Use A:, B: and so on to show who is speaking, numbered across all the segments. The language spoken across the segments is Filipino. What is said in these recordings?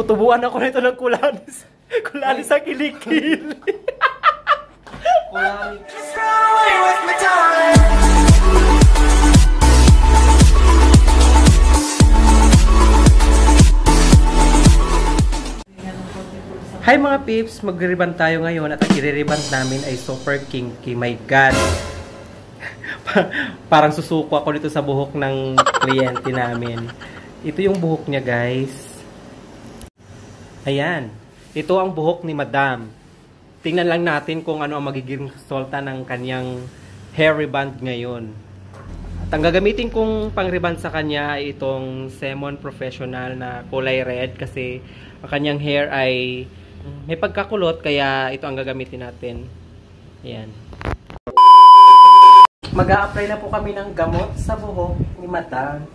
A: Tutubuan ako nito ng kulanis. Kulanis sa kilikil.
B: Kulanis.
A: Hi mga peeps! Mag-reband tayo ngayon at ang i-reband namin ay super kinky. My God! Parang susuko ako dito sa buhok ng kliyente namin. Ito yung buhok niya, guys. Ayan. Ito ang buhok ni Madam. Tingnan lang natin kung ano ang magiging resulta ng kanyang hair reband ngayon. At ang gagamitin kong pang-reband sa kanya ay itong Semon Professional na kulay red kasi ang kanyang hair ay may pagkakulot kaya ito ang gagamitin natin. Ayan. Mag-a-apply na po kami ng gamot sa buhok ni Madam.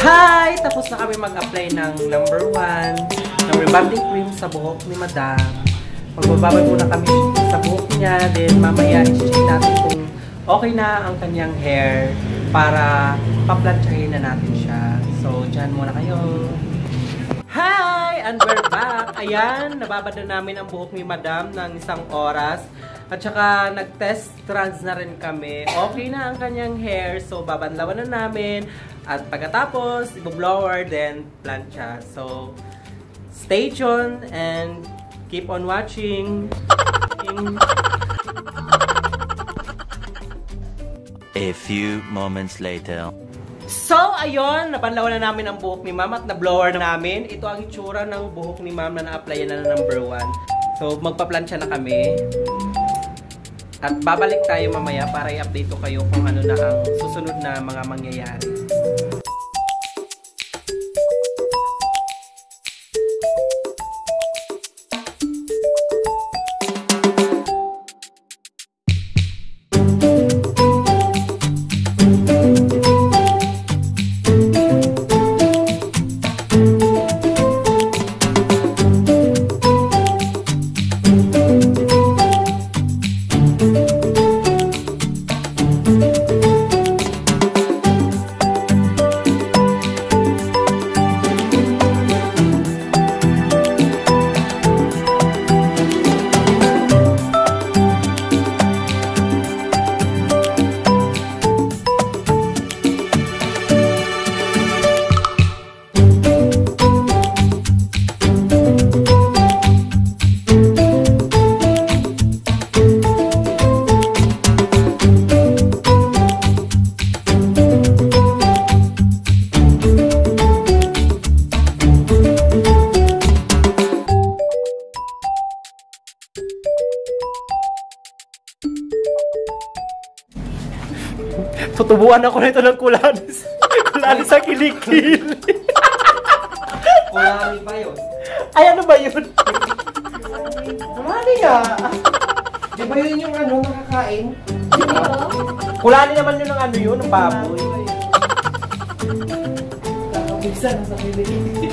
A: Hi! Tapos na kami mag-apply ng number 1 ng rebonding cream sa buhok ni Madam. Magbababad muna kami sa buhok niya. Then mamaya i-check natin kung okay na ang kanyang hair para paplantsahin na natin siya. So, dyan muna kayo. Hi! And we're back! Ayan, nababad na namin ang buhok ni Madam ng 1 oras. At saka nag-test strands na rin kami. Okay na ang kanyang hair. So, babanlawan na namin. At pagkatapos, i-blower, then plancha. So, stay tuned and keep on watching.
C: A few moments later.
A: So, ayun, nabanlawan na namin ang buhok ni Ma'am at na-blower na namin. Ito ang itsura ng buhok ni Ma'am na na-applyan na number 1. So, magpa-plancha na kami. At babalik tayo mamaya para i-update ko kayo kung ano na ang susunod na mga mangyayari. Tutubuan ako nito ng kulanis. Kulanis sa kilikil.
B: Kulani ba yun?
A: Ay, ano ba yun?
B: Kulani nga. Di ba yun yung ano, nakakain?
A: Kulani naman yun ng ano yun, ng baboy.
B: Kakabigsa na sa bibig.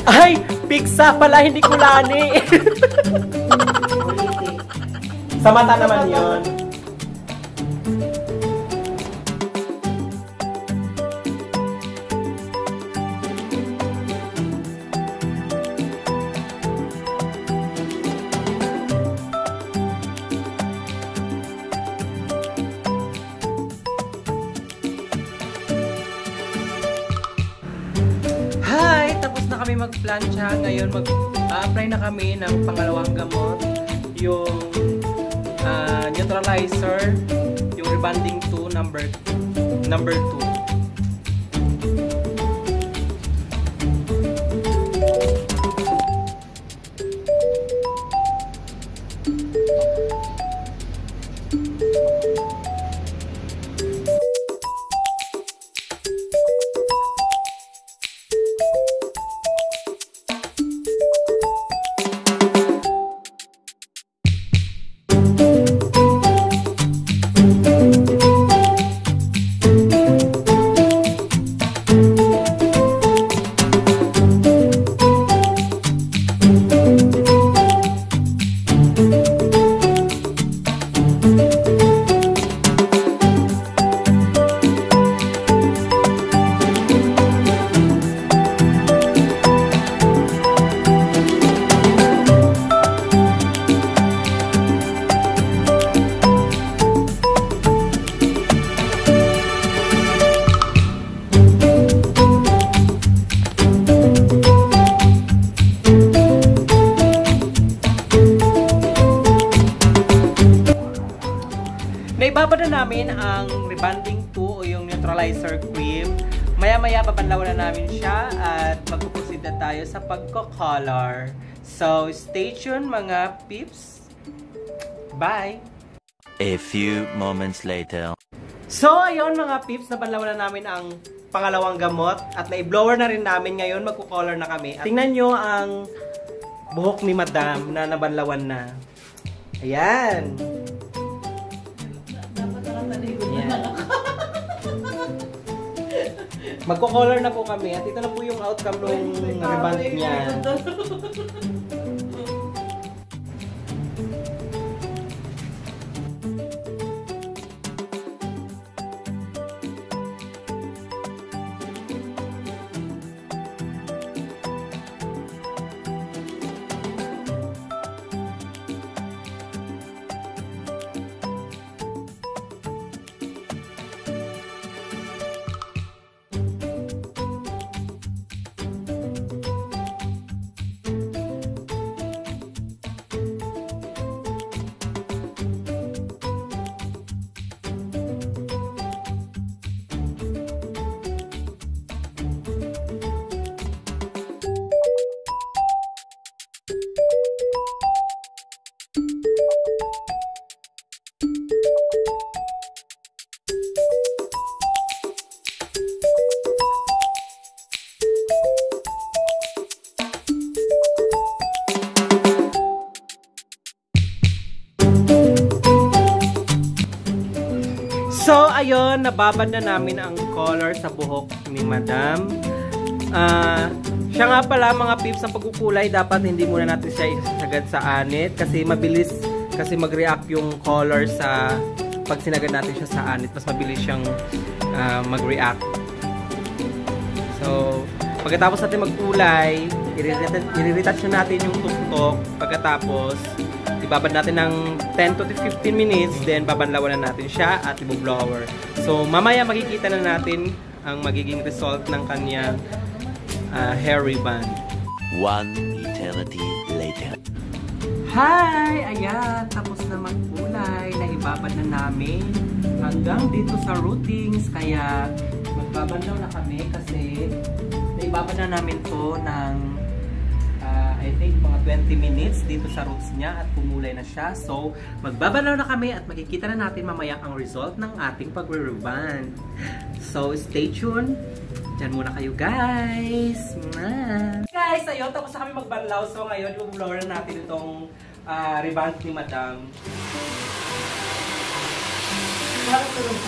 A: Ay, pigsa pala, hindi kulani. Sa mata naman yun. Hi! Tapos na kami mag-plancha. Ngayon mag-apply na kami ng pangalawang gamot. Yung neutralizer, yung rebonding 2 number 2. Naibabad na namin ang rebonding 2 o yung neutralizer cream. Maya-maya babanlawan na namin siya at magpuproceed na tayo sa pagko-color. So, stay tuned mga peeps. Bye!
C: A few moments later.
A: So, ayun mga peeps, nabanlawan na namin ang pangalawang gamot at na-blower na rin namin ngayon. Magko-color na kami. At tingnan nyo ang buhok ni Madam na nabanlawan na. Ayan! Magko-color na po kami at ito na po yung outcome ng rebond niya. So, ayun, nababad na namin ang color sa buhok ni Madam. Siya nga pala, mga peeps, sa pagkukulay, dapat hindi muna natin siya isasagad sa anit kasi mabilis kasi mag-react yung color sa pag sinagad natin siya sa anit. Mas mabilis siyang mag-react. So, pagkatapos natin magkulay, i-retouch na natin yung tuktok. Pagkatapos, ibabad natin ng 10 to 15 minutes, then babanlawan na natin siya at i-blower. So, mamaya makikita na natin ang magiging result ng kanyang hair rebond.
C: One eternity later.
A: Hi! Ayan, tapos na magkulay. Naibabad na namin hanggang dito sa rootings. Kaya, magbabanlaw na kami kasi naibabad na namin to ng I think mga 20 minutes dito sa roots niya at pumulay na siya. So, magbabalaw na kami at makikita na natin mamaya ang result ng ating pagre-rebond. So, stay tuned. Diyan muna kayo, guys. Guys, ayun, tapos na kami magbalaw. So, ngayon, i-blower na natin itong rebond ni Madam. Parang tulong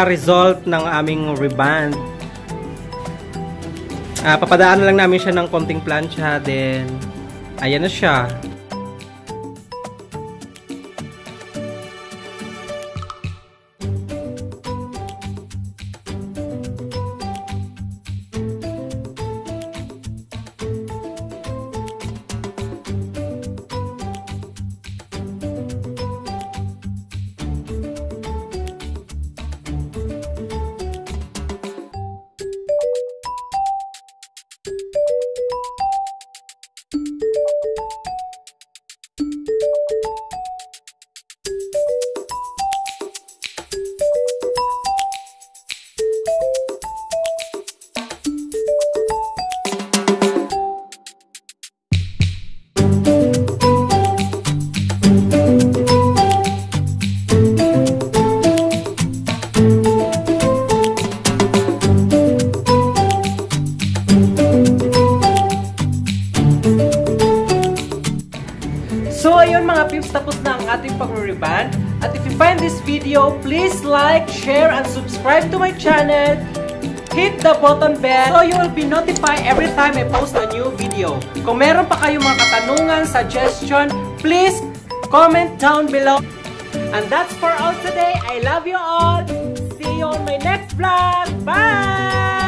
A: result ng aming reband. Papadaan lang namin siya ng konting plancha, then ayan na siya.
B: So ayun mga pips, tapos na ang ating pag-reband. At if you find this video, please like, share, and subscribe to my channel. Hit the button bell so you will be notified every time I post a new video. Kung meron pa kayong mga katanungan, suggestion, please comment down below. And that's for all today. I love you all. See you on my next vlog. Bye!